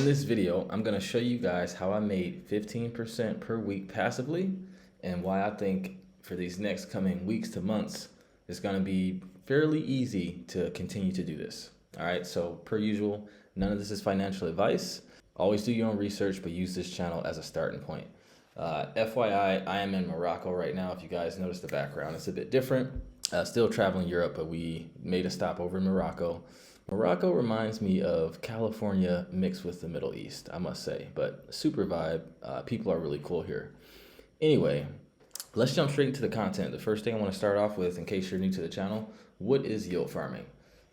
this video, I'm going to show you guys how I made 15% per week passively and why I think for these next coming weeks to months, it's going to be fairly easy to continue to do this. All right, so per usual, none of this is financial advice. Always do your own research, but use this channel as a starting point. FYI, I am in Morocco right now. If you guys notice the background, it's a bit different. Still traveling Europe, but we made a stop over in Morocco. Morocco reminds me of California mixed with the Middle East, I must say, but super vibe. People are really cool here. Anyway, let's jump straight into the content. The first thing I want to start off with, in case you're new to the channel, what is yield farming?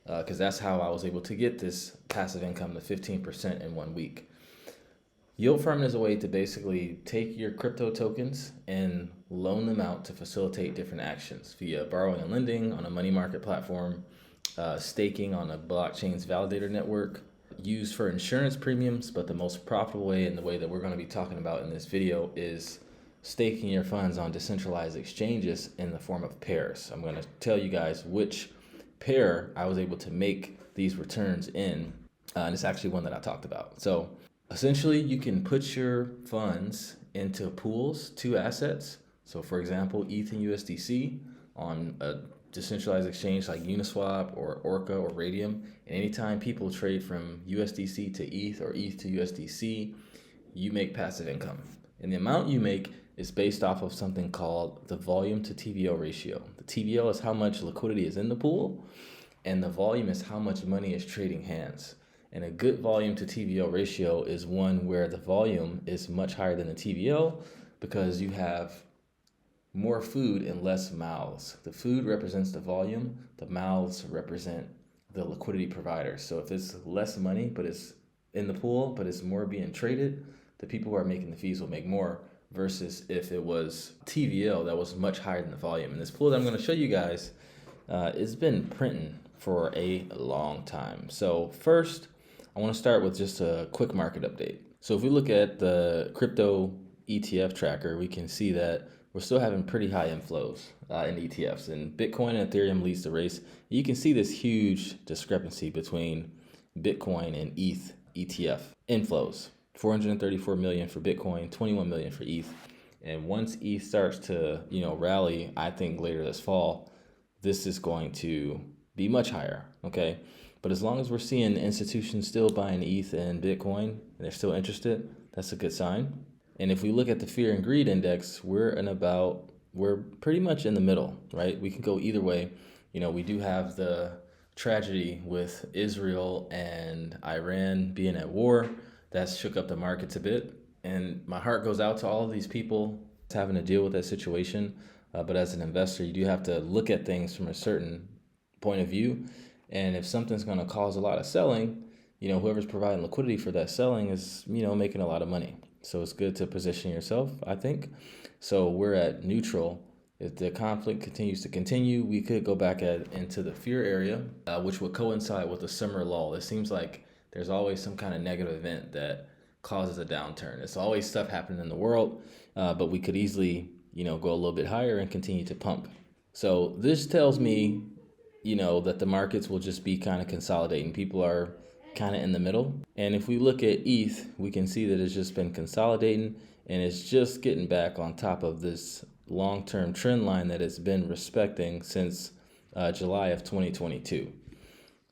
Because that's how I was able to get this passive income to 15% in 1 week. Yield farming is a way to basically take your crypto tokens and loan them out to facilitate different actions via borrowing and lending on a money market platform, staking on a blockchain's validator network, used for insurance premiums, but the most profitable way and the way that we're going to be talking about in this video is staking your funds on decentralized exchanges in the form of pairs. I'm going to tell you guys which pair I was able to make these returns in, and it's actually one that I talked about. So essentially, you can put your funds into pools, two assets. So for example, ETH and USDC on a decentralized exchange like Uniswap or Orca or Radium. And anytime people trade from USDC to ETH or ETH to USDC, you make passive income. And the amount you make is based off of something called the volume to TVL ratio. The TVL is how much liquidity is in the pool, and the volume is how much money is trading hands. And a good volume to TVL ratio is one where the volume is much higher than the TVL because you have more food and less mouths. The food represents the volume, the mouths represent the liquidity providers. So if it's less money, but it's in the pool, but it's more being traded, the people who are making the fees will make more versus if it was TVL that was much higher than the volume. And this pool that I'm going to show you guys, it's been printing for a long time. So first, I want to start with just a quick market update. So if we look at the crypto ETF tracker, we can see that we're still having pretty high inflows in ETFs, and Bitcoin and Ethereum leads the race. You can see this huge discrepancy between Bitcoin and ETH ETF inflows. 434 million for Bitcoin, 21 million for ETH. And once ETH starts to, rally, I think later this fall, this is going to be much higher, okay? But as long as we're seeing institutions still buying ETH and Bitcoin, and they're still interested, that's a good sign. And if we look at the fear and greed index, we're pretty much in the middle, right? We can go either way. We do have the tragedy with Israel and Iran being at war. That's shook up the markets a bit. And my heart goes out to all of these people having to deal with that situation. But as an investor, you do have to look at things from a certain point of view. And if something's going to cause a lot of selling, whoever's providing liquidity for that selling is, making a lot of money. So it's good to position yourself, I think. So we're at neutral. If the conflict continues to continue, we could go back into the fear area, which would coincide with the summer lull. It seems like there's always some kind of negative event that causes a downturn. It's always stuff happening in the world, but we could easily, go a little bit higher and continue to pump. So this tells me, that the markets will just be kind of consolidating. People are kind of in the middle. And if we look at ETH, we can see that it's just been consolidating and it's just getting back on top of this long-term trend line that it's been respecting since July of 2022.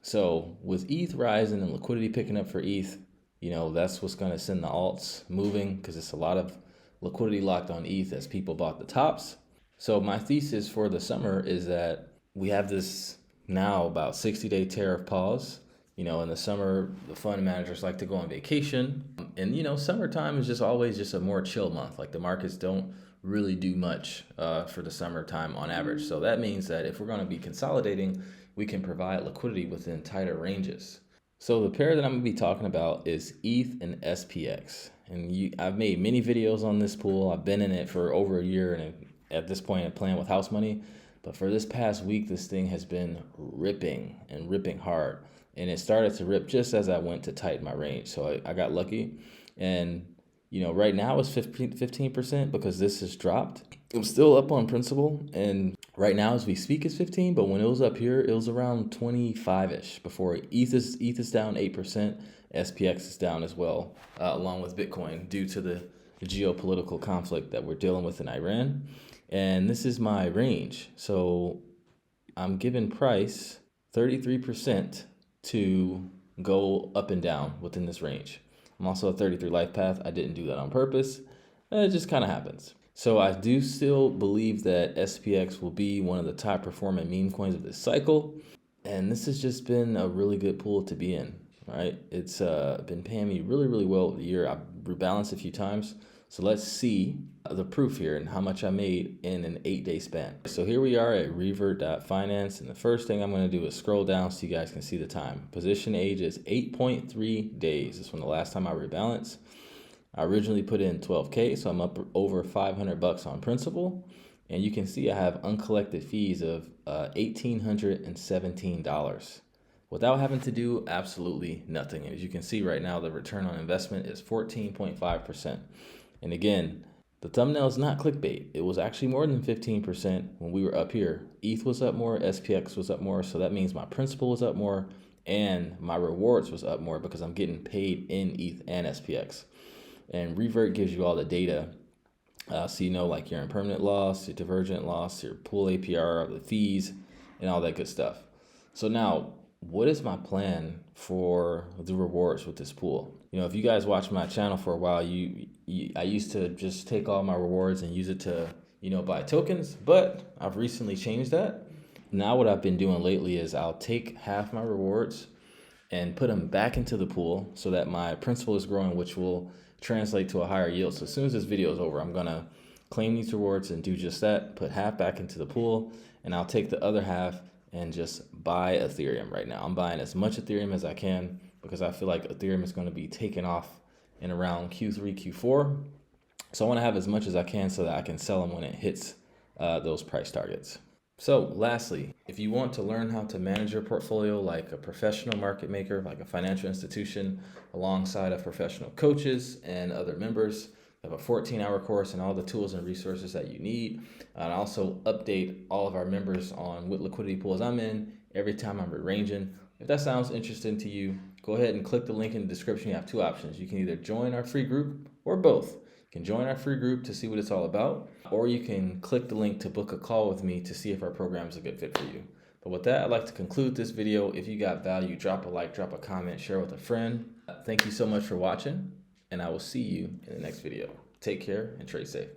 So with ETH rising and liquidity picking up for ETH, that's what's going to send the alts moving because it's a lot of liquidity locked on ETH as people bought the tops. So my thesis for the summer is that we have this now about 60-day tariff pause. In the summer, the fund managers like to go on vacation. And, summertime is just always just a more chill month. Like the markets don't really do much for the summertime on average. So that means that if we're going to be consolidating, we can provide liquidity within tighter ranges. So the pair that I'm going to be talking about is ETH and SPX. And I've made many videos on this pool. I've been in it for over a year. And at this point, I'm playing with house money. But for this past week, this thing has been ripping and ripping hard. And it started to rip just as I went to tighten my range. So I got lucky. And, right now it's 15% because this has dropped. it was still up on principal, and right now as we speak it's 15, but when it was up here it was around 25ish before ETH is down 8%, SPX is down as well, along with Bitcoin, due to the geopolitical conflict that we're dealing with in Iran. And this is my range, so I'm giving price 33% to go up and down within this range. I'm also a 33 life path. I didn't do that on purpose. It just kind of happens. So I do still believe that SPX will be one of the top performing meme coins of this cycle. And this has just been a really good pool to be in, right? It's been paying me really, really well over the year. I've rebalanced a few times. So let's see the proof here and how much I made in an 8-day span. So here we are at revert.finance. And the first thing I'm going to do is scroll down so you guys can see the time. Position age is 8.3 days. This is from the last time I rebalanced. I originally put in 12K, so I'm up over $500 on principal. And you can see I have uncollected fees of $1,817 without having to do absolutely nothing. And as you can see right now, the return on investment is 14.5%. And again, the thumbnail is not clickbait. It was actually more than 15% when we were up here. ETH was up more, SPX was up more, so that means my principal was up more and my rewards was up more because I'm getting paid in ETH and SPX. And Revert gives you all the data, so you know, like your impermanent loss, your divergent loss, your pool APR, the fees, and all that good stuff. So now, what is my plan for the rewards with this pool? You know, if you guys watch my channel for a while, I used to just take all my rewards and use it to, you know, buy tokens, but I've recently changed that. Now what I've been doing lately is I'll take half my rewards and put them back into the pool so that my principal is growing, which will translate to a higher yield. So as soon as this video is over, I'm gonna claim these rewards and do just that, put half back into the pool, and I'll take the other half and just buy Ethereum right now. I'm buying as much Ethereum as I can because I feel like Ethereum is going to be taken off in around Q3, Q4. So I want to have as much as I can so that I can sell them when it hits those price targets. So lastly, if you want to learn how to manage your portfolio like a professional market maker, like a financial institution, alongside of professional coaches and other members, I have a 14-hour course and all the tools and resources that you need. And I also update all of our members on what liquidity pools I'm in every time I'm rearranging. If that sounds interesting to you, go ahead and click the link in the description. You have two options. You can either join our free group or both. You can join our free group to see what it's all about, or you can click the link to book a call with me to see if our program is a good fit for you. But with that, I'd like to conclude this video. If you got value, drop a like, drop a comment, share with a friend. Thank you so much for watching, and I will see you in the next video. Take care and trade safe.